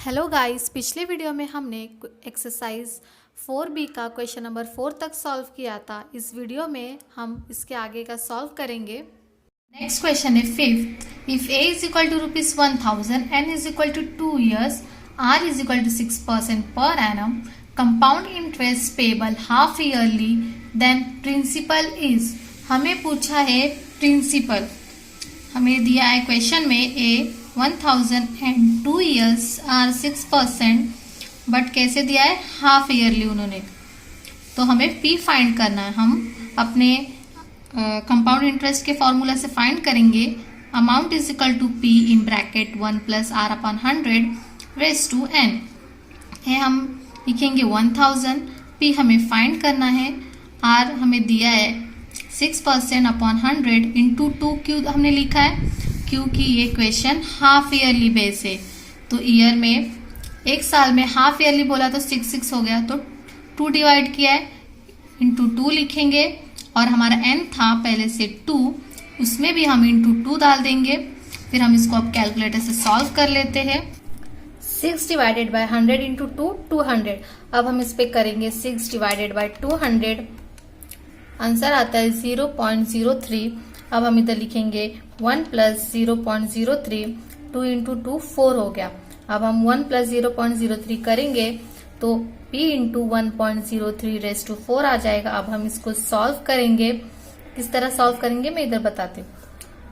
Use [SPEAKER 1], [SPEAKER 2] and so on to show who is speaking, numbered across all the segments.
[SPEAKER 1] Hello guys, पिछले video में हमने एक्सरसाइज 4B का क्वेश्चन नंबर 4 तक सॉल्व किया था। इस वीडियो में हम इसके आगे का सॉल्व करेंगे। नेक्स्ट क्वेश्चन है fifth. If A is equal to ₹1000, N is equal to 2 years, R is equal to 6% per annum, compound interest payable half yearly, then principal is. हमें पूछा है प्रिंसिपल। हमें दिया है क्वेश्चन में A 1000 and 2 years R 6%, but कैसे दिया है? हाफ ईयरली उन्होंने। तो हमें पी फाइंड करना है। हम अपने कंपाउंड इंटरेस्ट के फॉर्मूला से फाइंड करेंगे। Amount is equal to P in bracket 1 + r/100 raise to n। है हम लिखेंगे 1000, पी हमें फाइंड करना है, आर हमें दिया है 6% अपॉन 100 इंटू 2 क्यों हमने लिखा है? क्योंकि ये क्वेश्चन हाफ ईयरली बेस है। तो ईयर में एक साल में हाफ ईयरली बोला तो 6 हो गया, तो 2 डिवाइड किया है इंटू 2 लिखेंगे। और हमारा n था पहले से 2, उसमें भी हम इंटू 2 डाल देंगे। फिर हम इसको अब कैलकुलेटर से सॉल्व कर लेते हैं। 6 डिवाइडेड बाय 100 इंटू 2 200। अब हम इस पे करेंगे 6 डिवाइडेड बाय 200। आंसर आता है 0.03। अब हम इधर लिखेंगे 1 + 0.03, 2 इंटू 2 4 हो गया। अब हम 1 + 0.03 करेंगे तो p इंटू 1.03 रेज टू 4 आ जाएगा। अब हम इसको सॉल्व करेंगे। किस तरह सॉल्व करेंगे मैं इधर बताती हूँ।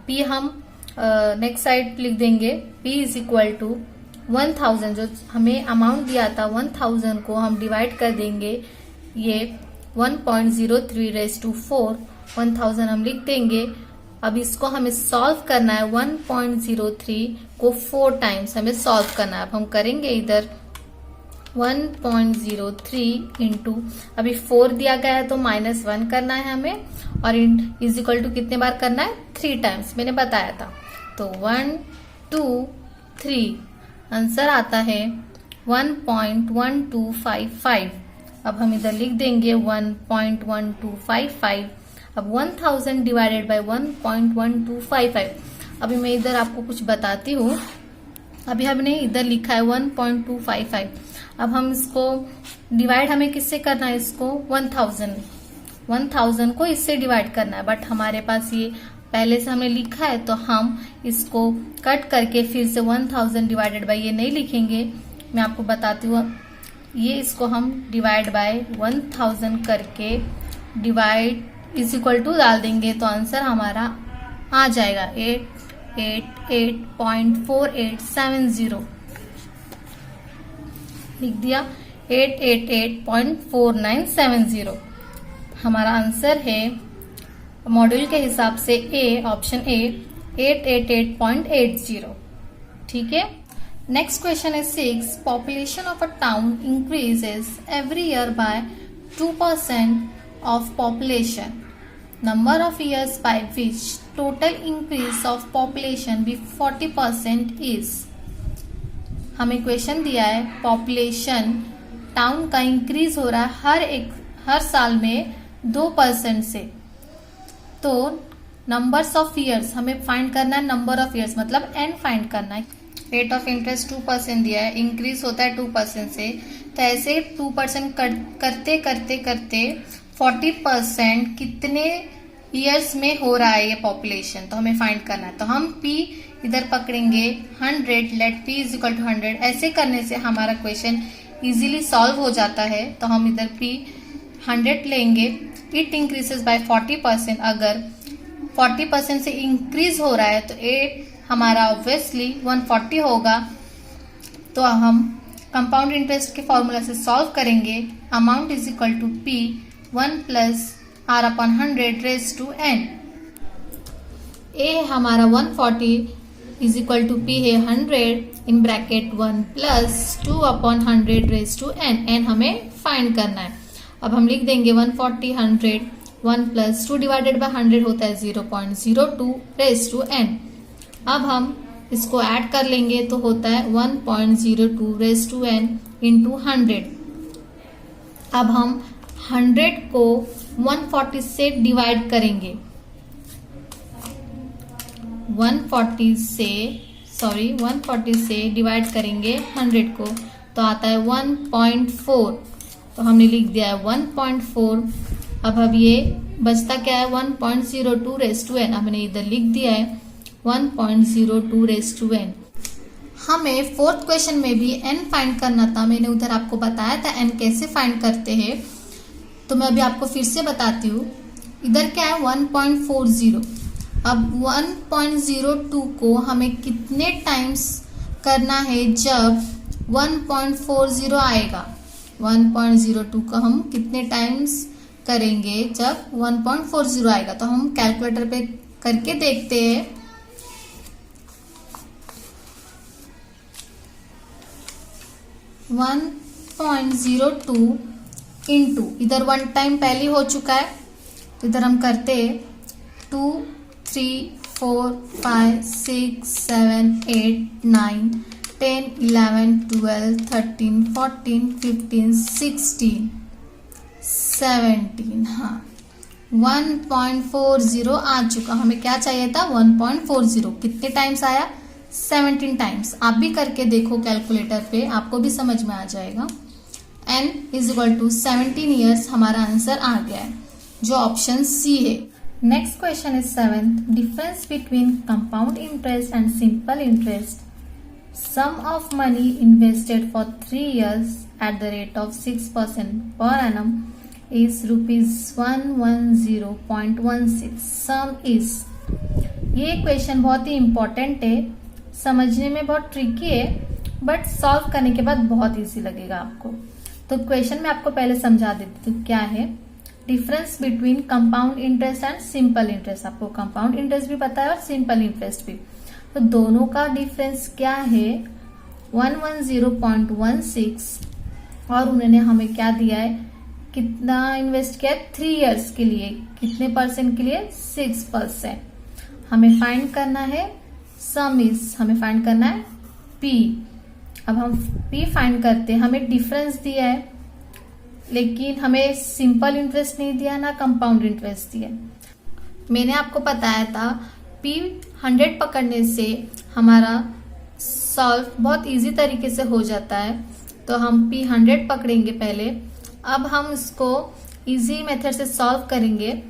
[SPEAKER 1] p हम नेक्स्ट साइड लिख देंगे। p इज इक्वल टू 1000, जो हमें अमाउंट दिया था 1000 को हम डिवाइड कर देंगे। ये 1.03 रेज टू 4, 1000 हम लिख देंगे। अब इसको हमें सॉल्व करना है। 1.03 को 4 टाइम्स हमें सॉल्व करना है। अब हम करेंगे इधर 1.03 इंटू, अभी 4 दिया गया है तो -1 करना है हमें, और इज इक्वल टू कितने बार करना है? 3 टाइम्स मैंने बताया था। तो 1 2 3, आंसर आता है 1.1255। अब हम इधर लिख देंगे 1.1255। अब 1000 डिवाइडेड बाय 1.1255। अभी मैं इधर आपको कुछ बताती हूँ। अभी हमने इधर लिखा है 1.255। अब हम इसको डिवाइड हमें किससे करना है? इसको 1000 को इससे डिवाइड करना है, बट हमारे पास ये पहले से हमने लिखा है तो हम इसको कट करके फिर से 1000 डिवाइडेड बाय ये नहीं लिखेंगे। मैं आपको बताती हूँ। ये इसको हम डिवाइड बाय 1000 करके डिवाइड इज इक्वल टू डाल देंगे तो आंसर हमारा आ जाएगा 888.4870। लिख दिया 888.4970 हमारा आंसर है। मॉड्यूल के हिसाब से ऑप्शन ए 888.80। ठीक है। नेक्स्ट क्वेश्चन है 6। Population of a town increases every year by 2% of population. Number of years by which total increase of population be 40% is. हमें क्वेश्चन दिया है पॉपुलेशन टाउन का इंक्रीज हो रहा है हर साल में 2% से। तो नंबर्स ऑफ ईयर्स हमें फाइंड करना है। नंबर ऑफ ईयर्स मतलब n फाइंड करना है। रेट ऑफ इंटरेस्ट 2% दिया है, इंक्रीज होता है 2% से। तो ऐसे 2% करते करते करते 40% कितने ईयर्स में हो रहा है ये पॉपुलेशन, तो हमें फाइंड करना है। तो हम p इधर पकड़ेंगे 100, let p is equal to 100। ऐसे करने से हमारा क्वेश्चन इजीली सॉल्व हो जाता है। तो हम इधर p 100 लेंगे। It increases by 40%। अगर 40% से इंक्रीज हो रहा है तो a हमारा ऑब्वियसली 140 होगा। तो हम कंपाउंड इंटरेस्ट के फॉर्मूला से सॉल्व करेंगे। Amount is equal to p 1 + r/100 raise to n। a है हमारा 140 इज इक्वल टू p है 100 in bracket 1 + 2/100 raise to n। n हमें फाइंड करना है। अब हम लिख देंगे 140 100, 1 + 2 डिवाइडेड बाय 100 होता है 0.02 रेज टू n। अब हम इसको ऐड कर लेंगे तो होता है 1.02 रेज टू n इंटू 100। अब हम 100 को 140 से डिवाइड करेंगे। 140 से 140 से डिवाइड करेंगे 100 को तो आता है 1.4, तो हमने लिख दिया है 1.4। अब ये बचता क्या है 1.02 रेज़ टू n, हमने इधर लिख दिया है 1.02 रेज़ टू n। हमें फोर्थ क्वेश्चन में भी n फाइंड करना था, मैंने उधर आपको बताया था n कैसे फाइंड करते हैं, तो मैं अभी आपको फिर से बताती हूँ। इधर क्या है 1.40, अब 1.02 को हमें कितने टाइम्स करना है जब 1.40 आएगा। 1.02 को हम कितने टाइम्स करेंगे जब 1.40 आएगा, तो हम कैलकुलेटर पे करके देखते हैं। वन 1.02 इंटू, इधर 1 टाइम पहले हो चुका है, तो इधर हम करते 2 3 4 5 6 7 8 9 10 11 12 13 14 15 16 17, हाँ 1.40 आ चुका। हमें क्या चाहिए था 1.40, कितने टाइम्स आया 17 टाइम्स। आप भी करके देखो कैलकुलेटर पे, आपको भी समझ में आ जाएगा। n is equal to 17 years हमारा आंसर आ गया है, जो ऑप्शन सी है। Next question is 7th, difference between compound interest and simple interest. Sum of money invested for 3 years at the rate of 6% per annum is ₹110.16. Some is, ये question बहुत ही important है, समझने में बहुत ट्रिकी है, but solve करने के बाद बहुत इजी लगेगा आपको। तो क्वेश्चन में आपको पहले समझा देती हूँ क्या है difference between compound interest and simple interest. आपको कंपाउंड इंटरेस्ट भी पता है और सिंपल इंटरेस्ट भी, तो दोनों का डिफरेंस क्या है 110.16, और उन्होंने हमें क्या दिया है, कितना इन्वेस्ट किया है 3 years के लिए, कितने परसेंट के लिए 6%। हमें फाइंड करना है सम इज, हमें फाइंड करना है P। अब हम P फाइंड करते हैं, हमें डिफरेंस दिया है लेकिन हमें सिंपल इंटरेस्ट नहीं दिया ना कंपाउंड इंटरेस्ट दिया। मैंने आपको बताया था P 100 पकड़ने से हमारा सॉल्व बहुत इजी तरीके से हो जाता है, तो हम P 100 पकड़ेंगे पहले। अब हम इसको इजी मेथड से सॉल्व करेंगे।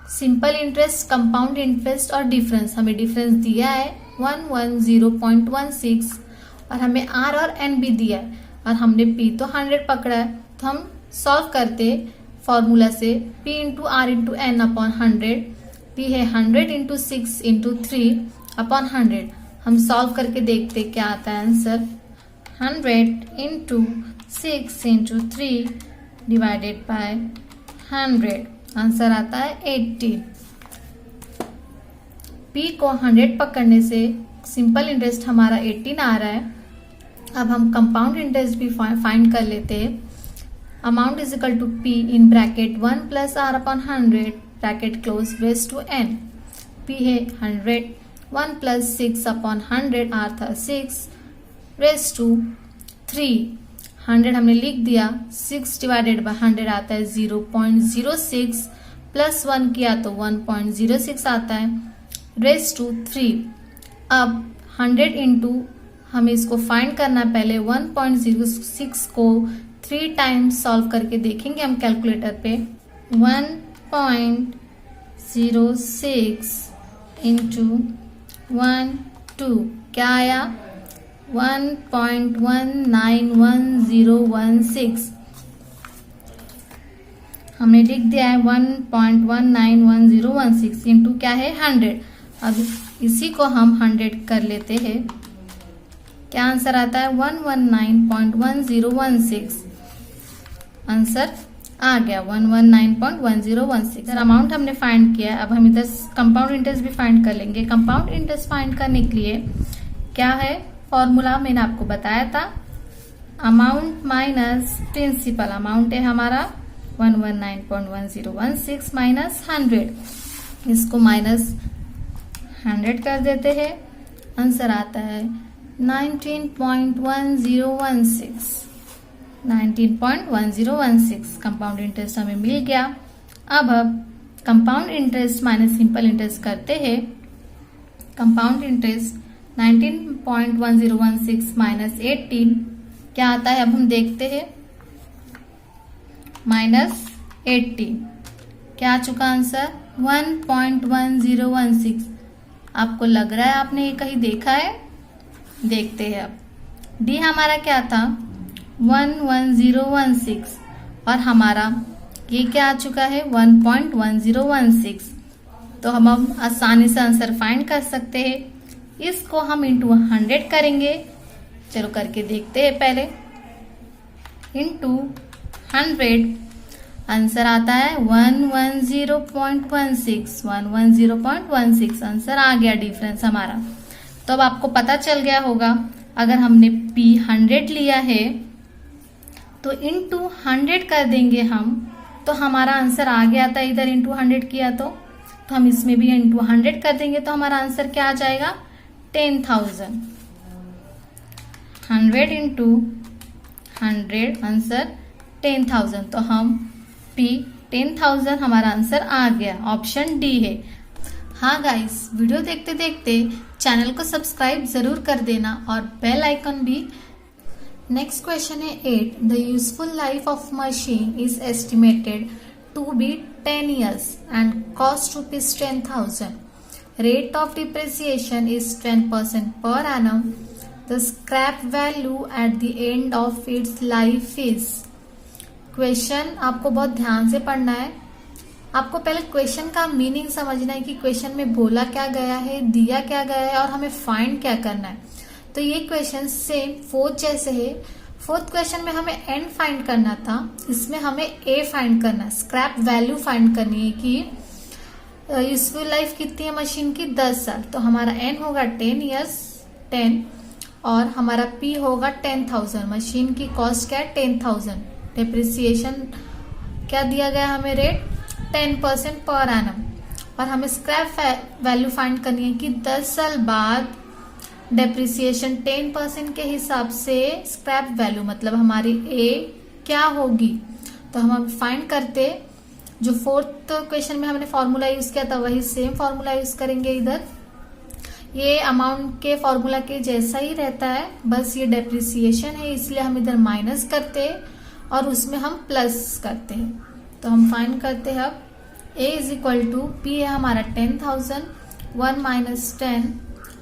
[SPEAKER 1] सिंपल इंटरेस्ट, कंपाउंड इंटरेस्ट और डिफरेंस, हमें डिफरेंस दिया है 110.16 और हमें R और N भी दिया है, और हमने P तो 100 पकड़ा है, तो हम सॉल्व करते फॉर्मूला से P into R into N upon 100। P है 100 इंटू 6 इंटू 3 अपॉन 100। हम सॉल्व करके देखते क्या आता है answer. 100 into 6 into 3 divided by 100, answer आता है 80। P को 100 पकड़ने से सिंपल इंटरेस्ट हमारा 18 आ रहा है। अब हम कंपाउंड इंटरेस्ट भी फाइंड कर लेते हैं। Amount is equal to P in bracket 1 प्लस R upon 100 bracket close raise to n। P है 100, 1 प्लस 6 अपॉन 100, R था 6 रेज़ टू 3। 100 हमने लिख दिया, 6 डिवाइडेड बाय 100 आता है 0.06, प्लस 1 किया तो 1.06 आता है रेज़ टू 3। अब 100 इंटू, हमें इसको फाइंड करना पहले 1.06 को 3 टाइम्स सॉल्व करके देखेंगे हम कैलकुलेटर पे। 1.06 इंटू 1 2 क्या आया 1.191016। हमने लिख दिया है 1.191016 इंटू क्या है 100। अब इसी को हम 100 कर लेते हैं, क्या आंसर आता है 119.1016। आंसर आ गया 119.1016। इधर अमाउंट हमने फाइंड किया है। अब हम इधर कंपाउंड इंटरेस्ट भी फाइंड कर लेंगे। कंपाउंड इंटरेस्ट फाइंड करने के लिए क्या है फॉर्मूला, मैंने आपको बताया था, अमाउंट माइनस प्रिंसिपल। अमाउंट है हमारा 119.1016 माइनस 100, इसको माइनस 100 कर देते हैं, आंसर आता है 19.1016 कंपाउंड इंटरेस्ट हमें मिल गया। अब हम compound interest minus simple interest करते हैं। कंपाउंड इंटरेस्ट 19.1016 माइनस 18 क्या आता है, अब हम देखते हैं। माइनस 18 क्या आ चुका आंसर, 1.1016। आपको लग रहा है आपने ये कहीं देखा है, देखते हैं अब। डी हमारा क्या था, 11016 और हमारा ये क्या आ चुका है, 1.1016। तो हम अब आसानी से आंसर फाइंड कर सकते हैं। इसको हम इंटू 100 करेंगे, चलो करके देखते हैं पहले। इंटू 100 आंसर आता है 110.16, 110.16 आंसर आ गया डिफरेंस हमारा। तो अब आपको पता चल गया होगा, अगर हमने P 100 लिया है तो इंटू 100 कर देंगे हम, तो हमारा आंसर आ गया था। इधर इंटू 100 किया तो हम इसमें भी इंटू 100 कर देंगे तो हमारा आंसर क्या आ जाएगा, 10,000। 100 इंटू 100 आंसर 10,000। तो हम P 10,000 हमारा आंसर आ गया, ऑप्शन डी है। हाँ गाइस, वीडियो देखते देखते चैनल को सब्सक्राइब जरूर कर देना और बेल आइकन भी। नेक्स्ट क्वेश्चन है 8। The useful life of machine is estimated to be 10 years and cost ₹10,000. Rate of depreciation is 10% per annum. The scrap value at the end of its life is। Question आपको बहुत ध्यान से पढ़ना है। आपको पहले question का मीनिंग समझना है कि क्वेश्चन में बोला क्या गया है, दिया क्या गया है और हमें फाइंड क्या करना है। तो ये क्वेश्चन सेम फोर्थ जैसे है। फोर्थ क्वेश्चन में हमें एन फाइंड करना था, इसमें हमें ए फाइंड करना है, स्क्रैप वैल्यू फाइंड करनी है कि यूजफुल लाइफ कितनी है मशीन की, 10 साल। तो हमारा एन होगा 10 years 10 और हमारा पी होगा 10,000। मशीन की कॉस्ट क्या है, 10,000। डिप्रिसिएशन क्या दिया गया हमें, रेट 10% पर एनम। और हमें स्क्रैप वैल्यू फाइंड करनी है कि 10 साल बाद डेप्रिसिएशन 10% के हिसाब से स्क्रैप वैल्यू मतलब हमारी ए क्या होगी। तो हम फाइंड करते, जो फोर्थ क्वेश्चन में हमने फॉर्मूला यूज किया था वही सेम फॉर्मूला यूज करेंगे इधर। ये अमाउंट के फॉर्मूला के जैसा ही रहता है, बस ये डेप्रिसिएशन है इसलिए हम इधर माइनस करते और उसमें हम प्लस करते हैं। तो हम फाइंड करते हैं अब A is equal to P है हमारा 10,000, 1 माइनस 10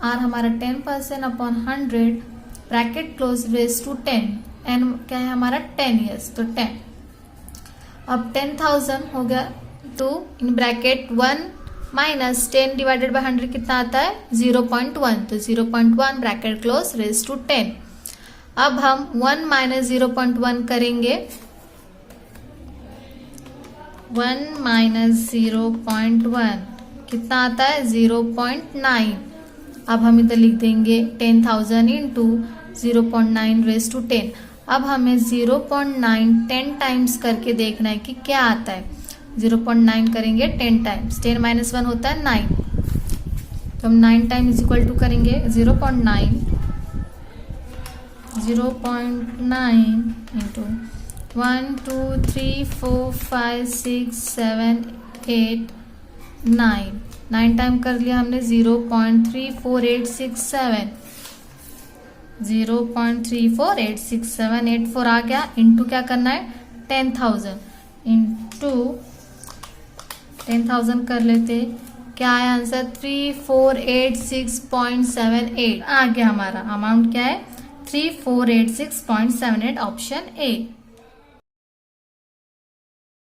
[SPEAKER 1] आर हमारा 10% upon 100 bracket close raise to 10। N क्या है हमारा 10 years, तो 10। अब 10,000 हो गया तो इन ब्रैकेट 1 माइनस 10 डिवाइडेड बाय 100 कितना आता है, 0.1। तो 0.1 ब्रैकेट क्लोज रेज टू 10। अब हम 1 माइनस 0.1 करेंगे, 1 माइनस 0.1 कितना आता है, 0.9। अब हम इधर लिख देंगे 10,000 इंटू 0.9 रेज टू 10। अब हमें 0.9 10 टाइम्स करके देखना है कि क्या आता है। 0.9 करेंगे 10 टाइम्स, 10 माइनस 1 होता है 9। तो हम 9 टाइम इज इक्वल टू करेंगे 0.9 इंटू 1 2 3 4 5 6 7 8 9 9 टाइम कर लिया हमने 0.34867 0.3486784 आ गया। इंटू क्या करना है 10,000 इंटू 10,000 कर लेते, क्या है आंसर 3486.78 आ गया। हमारा अमाउंट क्या है 3486.78, ऑप्शन ए।